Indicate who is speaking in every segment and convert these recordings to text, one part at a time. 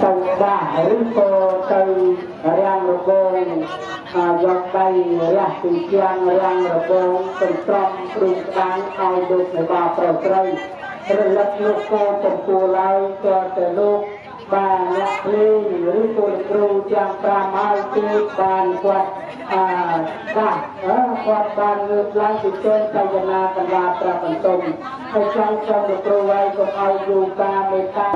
Speaker 1: ទៅដាស់ឬក៏ទៅរាំងរបងយកដៃរះពីជាងរាំងរបងទៅត្រង់ព្រឹងស្ដាងឲ្យលោកនៃបាប្រត្រីរលឹកលោកកូនចំពោះឡើយក៏តែលោកបានអ្នកភ្លេងឬពលគ្រូទាំង5ហើយគឺបានគាត់បាទគាត់បានលើកឡើងពីជើងសយនាកណ្ដាលប្រាប់បន្ទុំហើយចង់លោកគ្រូហើយកុំឲ្យយូរការមេត្តា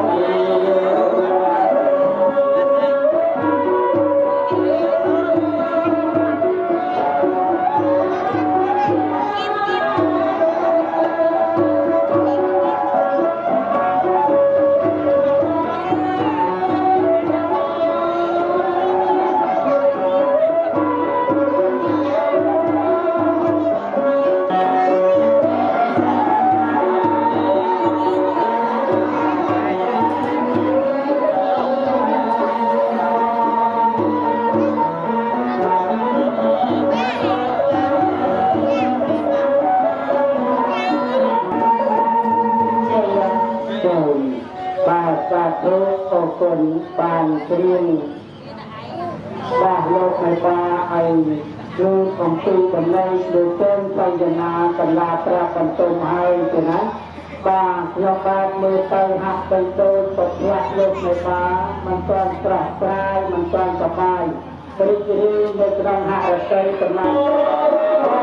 Speaker 1: បានព្រៀងបាទលោកមេបាឲ្យលើកអំពីដំណេកដូចទៅសញ្ញនាកណ្ដាប្រាប់បន្ទុំហើយទេណាបាទខ្ញុំបាទមើលទៅហាក់បីដូចប្រភពលោកមេបាមិនទាន់ស្រស់ស្រាយមិនទាន់សប្បាយរីករាយនៅក្នុងហរតីកំណាត់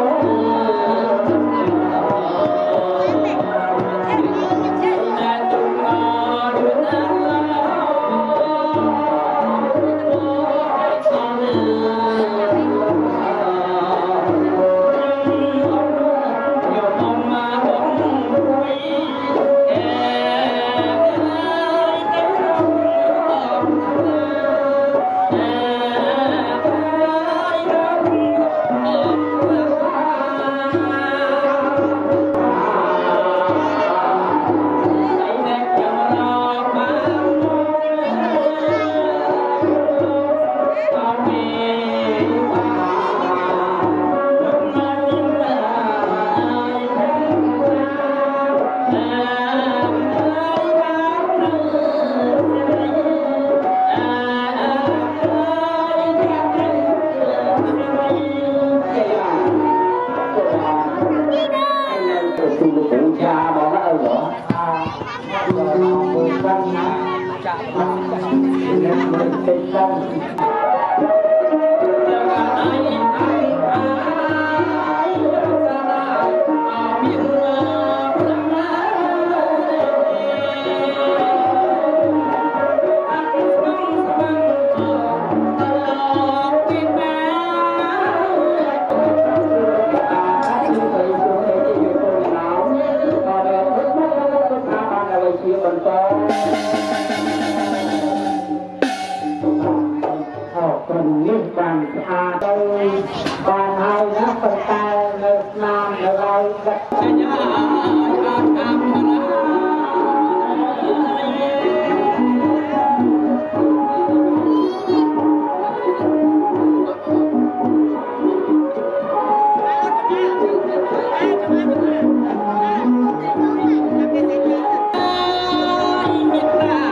Speaker 1: Hãy subscribe cho kênh Ghiền Mì Gõ để không bỏ lỡ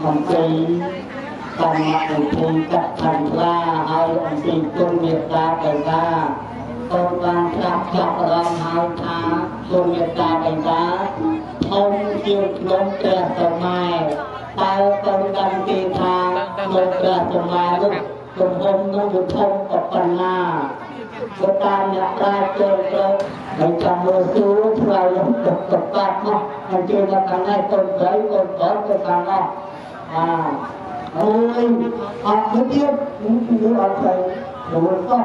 Speaker 1: អំពីកម្មវិធីកាត់ខាងឡាហើយអំពីគុណមេត្តាបិតាកូនបានស្ដាប់ចាប់អារម្មណ៍ហើយថាគុណមេត្តាបិតាធំជាងក្នុងព្រះសម្មាតើកូនដឹងទេថាក្នុងព្រះសម្មានោះទំហំនោះវាធំប៉ុណ្ណាបើតាមអ្នកប្រាជ្ញចូលទៅហើយចាំមើលទូឆ្លើយទៅកាត់នោះហើយជឿថាខាងនេះកូនស្រីកូនប្រុសទៅខាងនោះអូយអត់ទៅទៀតគឺអត់ទៅរួចទៅ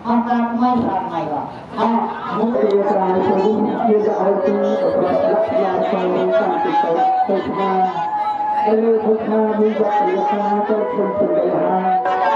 Speaker 1: អត់តាមមិនតាមមិនមួយរៀបការទៅជាឲ្យទីប្រសិទ្ធភាពយ៉ាងសន្តិទៅស្មាហើយលើទុកថាមានវត្តមានការទៅជុំទៅហើ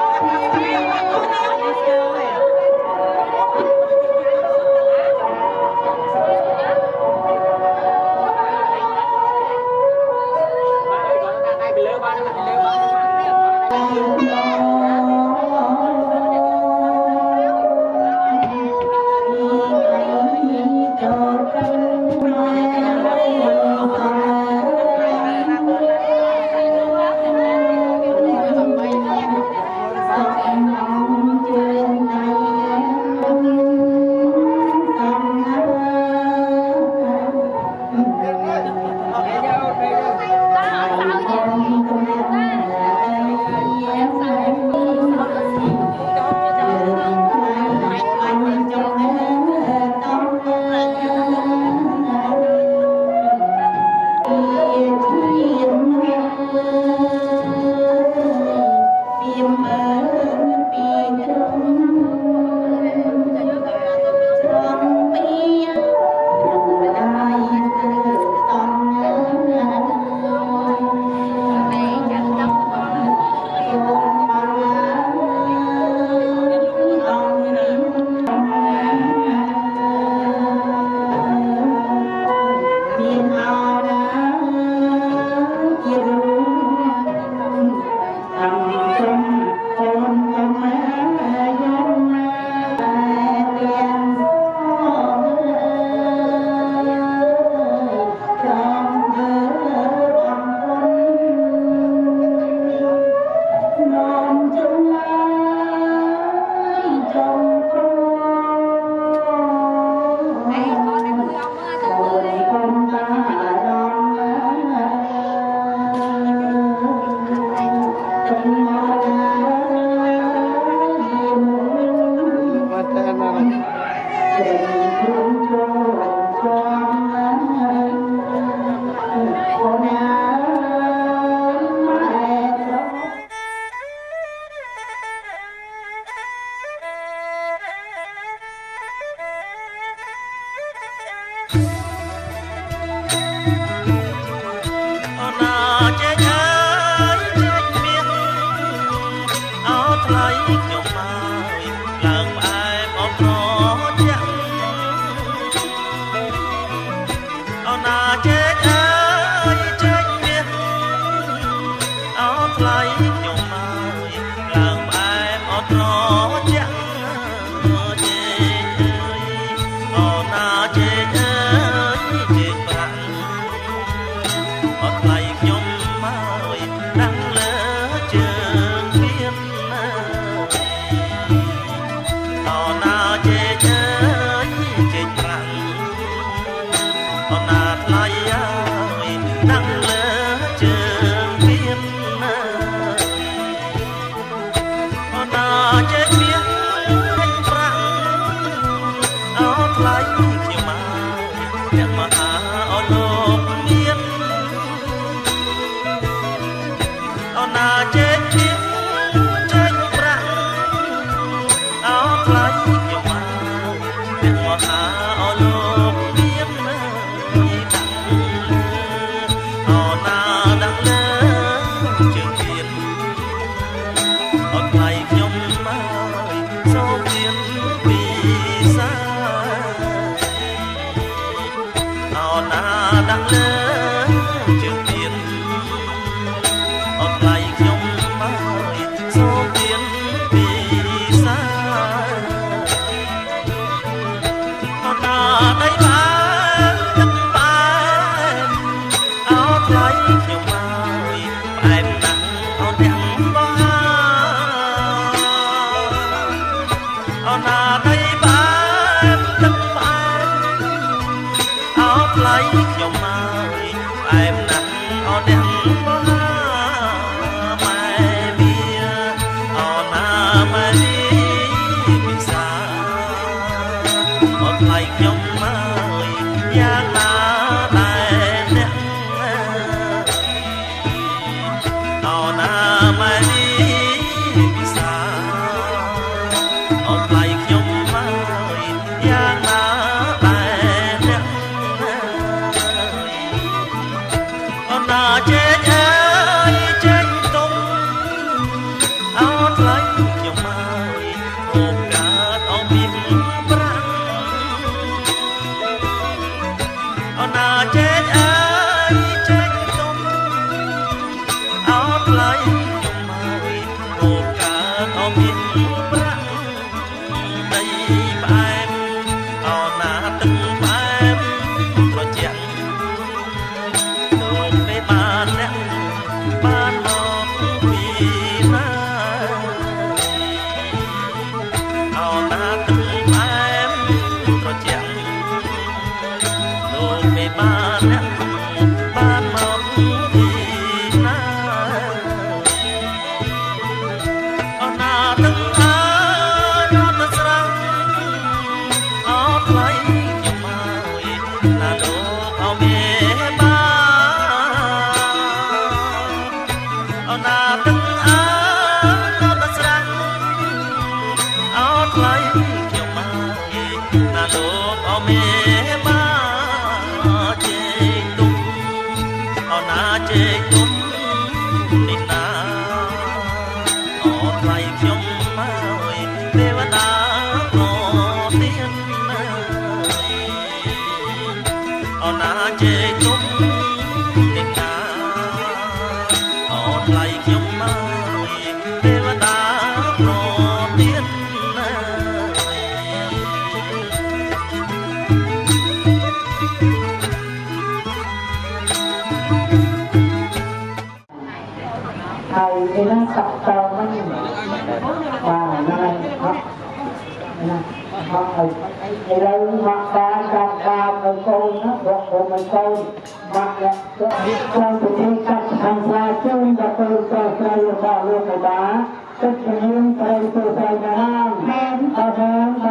Speaker 1: យ
Speaker 2: ខ្ញុំមកផ្អែម
Speaker 1: Hãy subscribe cho kênh Ghiền Mì Gõ để không bỏ lỡ